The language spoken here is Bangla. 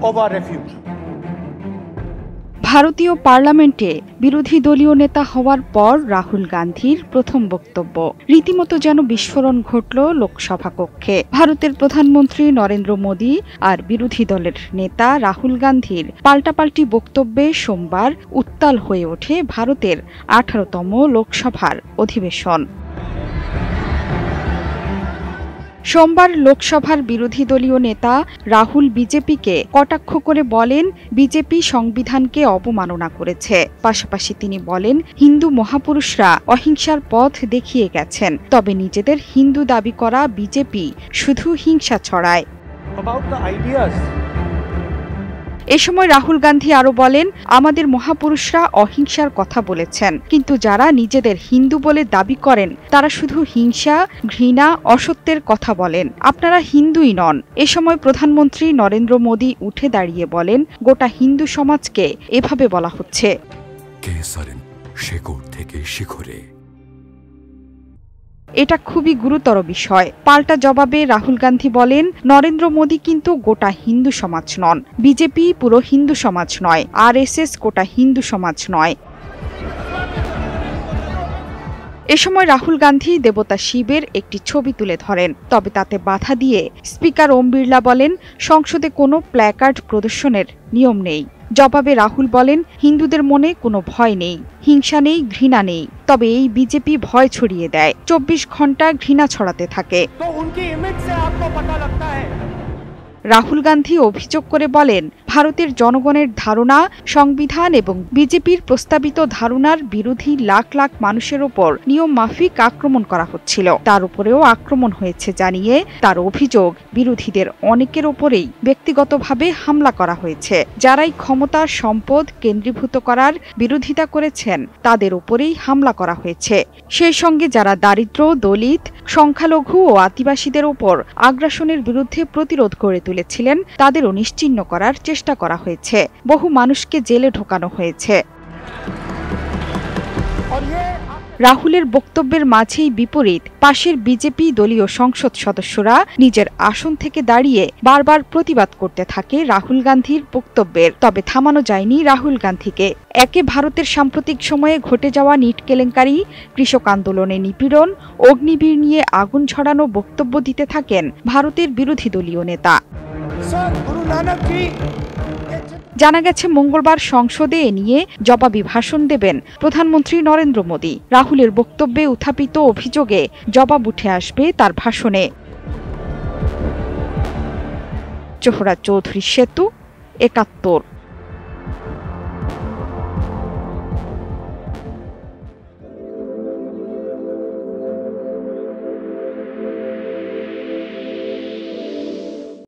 of our refuge. ভারতীয় পার্লামেন্টে বিরোধী দলীয় নেতা হওয়ার পর রাহুল গান্ধীর প্রথম বক্তব্য রীতিমতো যেন বিস্ফোরণ ঘটল লোকসভা কক্ষে। ভারতের প্রধানমন্ত্রী নরেন্দ্র মোদী আর বিরোধী দলের নেতা রাহুল গান্ধীর পাল্টাপাল্টি বক্তব্যে সোমবার উত্তাল হয়ে ওঠে ভারতের 18তম লোকসভার অধিবেশন। সোমবার লোকসভার বিরোধী দলীয় নেতা রাহুল বিজেপিকে কটাক্ষ করে বলেন, বিজেপি সংবিধানকে অবমাননা করেছে। পাশাপাশি তিনি বলেন, হিন্দু মহাপুরুষরা অহিংসার পথ দেখিয়ে গেছেন, তবে নিজেদের হিন্দু দাবি করা বিজেপি শুধু হিংসা ছড়ায়। এ সময় রাহুল গান্ধী আরো বলেন, আমাদের মহাপুরুষরা অহিংসার কথা বলেছেন, কিন্তু যারা নিজেদের হিন্দু বলে দাবি করেন তারা শুধু হিংসা, ঘৃণা, অসত্যের কথা বলেন। আপনারা হিন্দুই নন। এ সময় প্রধানমন্ত্রী নরেন্দ্র মোদী উঠে দাঁড়িয়ে বলেন, গোটা হিন্দু সমাজকে এভাবে বলা হচ্ছে। এটা খুবই গুরুতর বিষয়। পাল্টা জবাবে রাহুল গান্ধী বলেন, নরেন্দ্র মোদী কিন্তু গোটা হিন্দু সমাজ নন, বিজেপি পুরো হিন্দু সমাজ নয়, আরএসএস গোটা হিন্দু সমাজ নয়। এ সময় রাহুল গান্ধী দেবতা শিবের একটি ছবি তুলে ধরেন, তবে তাতে বাধা দিয়ে স্পিকার ওম বিড়লা বলেন, সংসদে কোনো প্ল্যাকার্ড প্রদর্শনের নিয়ম নেই। জবাবে রাহুল বলেন, হিন্দুদের মনে কোনো ভয় নেই, হিংসা নেই, ঘৃণা নেই, তবে এই বিজেপি ভয় ছড়িয়ে দেয়, 24 ঘন্টা ঘৃণা ছড়াতে থাকে। রাহুল গান্ধী অভিযোগ করে বলেন, ভারতের জনগণের ধারণা সংবিধান এবং বিজেপির প্রস্তাবিত ধারণার বিরোধী লাখ লাখ মানুষের ওপর নিয়ম মাফিক আক্রমণ করা হচ্ছিল। তার উপরেও আক্রমণ হয়েছে জানিয়ে তার অভিযোগ, বিরোধীদের অনেকের ওপরেই ব্যক্তিগতভাবে হামলা করা হয়েছে। যারাই ক্ষমতা সম্পদ কেন্দ্রীভূত করার বিরোধিতা করেছেন তাদের উপরেই হামলা করা হয়েছে। সেই সঙ্গে যারা দারিদ্র, দলিত, সংখ্যালঘু ও আদিবাসীদের ওপর আগ্রাসনের বিরুদ্ধে প্রতিরোধ গড়ে তুলেছিলেন তাদেরও নিশ্চিহ্ন করার চেষ্টা করা হয়েছে। বহু মানুষকে জেলে ঢোকানো হয়েছে। রাহুলের বক্তব্যের মাঝেই বিপরীত পাশের বিজেপি দলীয় সংসদ সদস্যরা নিজের আসন থেকে দাঁড়িয়ে বারবার প্রতিবাদ করতে থাকে রাহুল গান্ধীর বক্তব্যের। তবে থামানো যায়নি রাহুল গান্ধীকে। একে ভারতের সাম্প্রতিক সময়ে ঘটে যাওয়া নিট কেলেঙ্কারি, কৃষক আন্দোলনে নিপীড়ন, অগ্নিবীর নিয়ে আগুন ছড়ানো বক্তব্য দিতে থাকেন ভারতের বিরোধী দলীয় নেতা। জানা গেছে, মঙ্গলবার সংসদে এ নিয়ে জবাবি ভাষণ দেবেন প্রধানমন্ত্রী নরেন্দ্র মোদী। রাহুলের বক্তব্যে উত্থাপিত অভিযোগে জবাব উঠে আসবে তার ভাষণে। জোহরা চৌধুরী সেতু, ৭১।